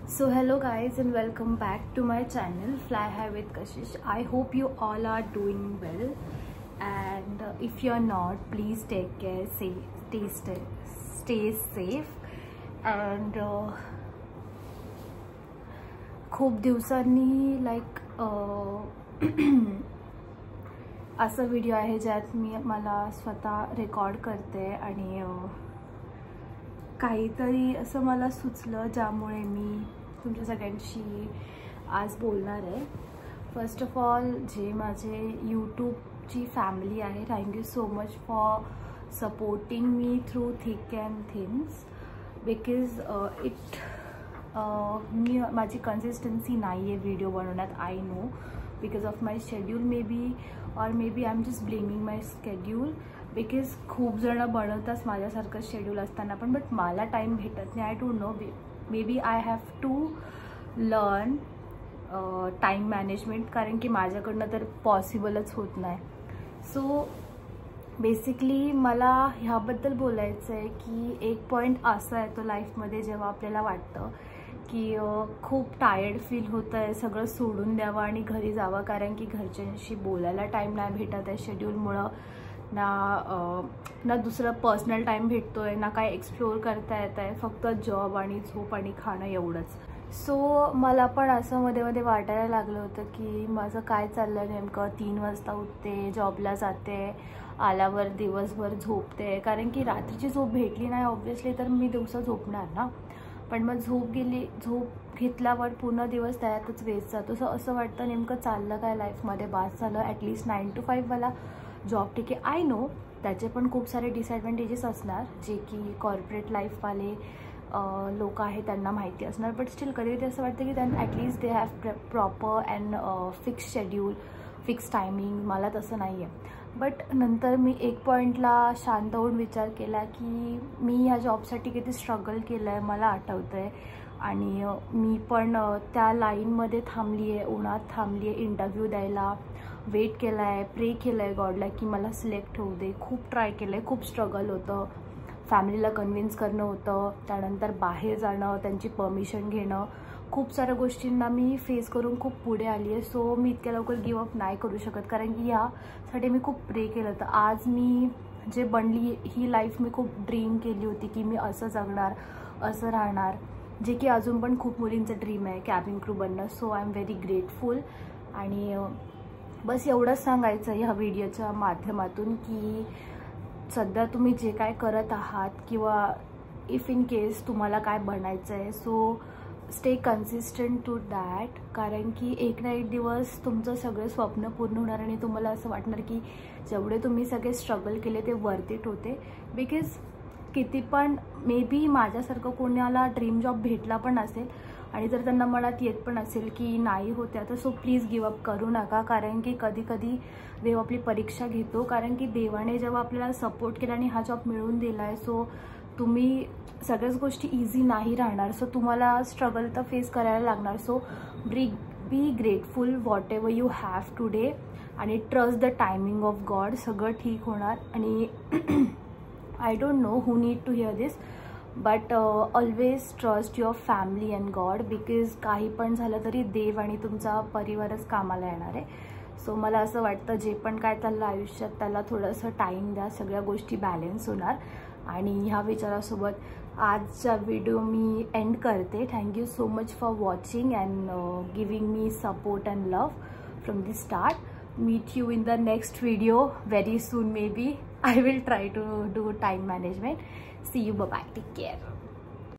So hello guys and welcome back to my channel Fly High with Kashish. I hope you all are doing well, and if you're not, please take care, stay safe. And खूप दिवसांनी like असा video आहे ज्यात मला स्वतः record करते आणि काहीतरी असं मला सुचलं ज्यामुळे मी तुमच्या सगळ्यांशी आज बोलणार आहे. फर्स्ट ऑफ ऑल जे माझे यूट्यूबची फॅमिली आहे, thank you so much for supporting me through thick and thins, because माझी कन्सिस्टन्सी नाही आहे व्हिडिओ बनवण्यात. I know because of my schedule may be I am just blaming my schedule, because खूप जण बनवतात माझ्यासारखं शेड्यूल असताना पण, बट मला टाईम भेटत नाही. I don't know, may be I have to learn time management, कारण की माझ्याकडनं तर पॉसिबलच होत नाही. सो बेसिकली मला ह्याबद्दल बोलायचं आहे की एक पॉईंट असा येतो लाईफमध्ये जेव्हा आपल्याला वाटतं की खूप टायर्ड फील होतं आहे, सगळं सोडून द्यावं आणि घरी जावं, कारण की घरच्यांशी बोलायला टाईम नाही भेटत आहे शेड्यूलमुळं. ना दुसरं पर्सनल टाईम भेटतो आहे, ना काय एक्सप्लोअर करता येत आहे, फक्त जॉब आणि झोप आणि खाणं एवढंच. सो मला पण असं मध्ये मध्ये वाटायला लागलं होतं की माझं काय चाललं आहे नेमकं. 3 वाजता उठते, जॉबला जाते, आल्यावर दिवसभर झोपते, कारण की रात्रीची झोप भेटली नाही ऑब्व्हियसली तर मी दिवसा झोपणार ना, पण मग झोप घेतल्यावर पूर्ण दिवस त्यातच वेस्ट जातो. सो असं वाटतं नेमकं चाललं काय लाईफमध्ये, बास झालं. ॲटलिस्ट 9 to 5 वाला जॉब ठीक आहे. आय नो त्याचे पण खूप सारे डिसएडव्हान्टेजेस असणार जे की कॉर्पोरेट लाईफवाले लोक आहेत त्यांना माहिती असणार, बट स्टील कधी कधी असं वाटतं की त्यांना at least they have proper and fix schedule, fix timing. मला तसं नाही आहे. बट नंतर मी एक पॉईंटला शांत होऊन विचार केला की मी ह्या जॉबसाठी किती स्ट्रगल केलं आहे मला आठवतं आहे, आणि मी पण त्या लाईनमध्ये थांबली आहे, उन्हात थांबली आहे इंटरव्ह्यू द्यायला, वेट केला आहे, प्रे केलं आहे गॉडला की मला सिलेक्ट होऊ दे. खूप ट्राय केलं आहे, खूप स्ट्रगल होतं, फॅमिलीला कन्व्हिन्स करणं होतं, त्यानंतर बाहेर जाणं, त्यांची परमिशन घेणं, खूप साऱ्या गोष्टींना मी फेस करून खूप पुढे आली आहे. सो मी इतक्या लवकर गिवअप नाही करू शकत, कारण की ह्यासाठी मी खूप प्रे केलं होतं. आज मी जे बनली ही लाईफ मी खूप ड्रीम केली होती की मी असं जगणार, असं राहणार, जे की अजून पण खूप मुलींचं ड्रीम आहे कॅबिन क्रू बनणं. So I am very grateful. आणि बस एवढंच सांगायचं ह्या व्हिडिओच्या माध्यमातून की सध्या तुम्ही जे काय करत आहात किंवा इफ इन केस तुम्हाला काय बनायचं आहे, so stay consistent to that, कारण की एक ना एक दिवस तुमचं सगळं स्वप्न पूर्ण होणार आणि तुम्हाला असं वाटणार की जेवढे तुम्ही सगळे स्ट्रगल केले ते वर्थ इट होते. बिकॉज किती पण मे बी माझ्यासारखं कोणाला ड्रीम जॉब भेटला पण असेल आणि जर त्यांना मनात येत पण असेल की नाही होत्या, तर सो प्लीज गिवअप करू नका, कारण की कधी कधी देव आपली परीक्षा घेतो, कारण की देवाने जेव्हा आपल्याला सपोर्ट केला आणि हा जॉब मिळवून दिला आहे, सो तुम्ही सगळ्याच गोष्टी इझी नाही राहणार. सो तुम्हाला स्ट्रगल तर फेस करायला लागणार. So be grateful whatever you have today, आणि trust the timing of God. सगळं ठीक होणार. आणि I don't know who need to hear this, but always trust your family and God, because काही पण झालं तरी देव आणि तुमचा परिवारच कामाला येणार आहे. सो मला असं वाटतं जे पण काय चाललं आयुष्यात त्याला थोडंसं टाईम द्या, सगळ्या गोष्टी बॅलन्स होणार. आणि ह्या विचारासोबत आजचा व्हिडिओ मी एंड करते. Thank you so much for watching and giving me support and love from the start. Meet you in the next video very soon. Maybe I will try to do time management. See you. Bye bye. Take care.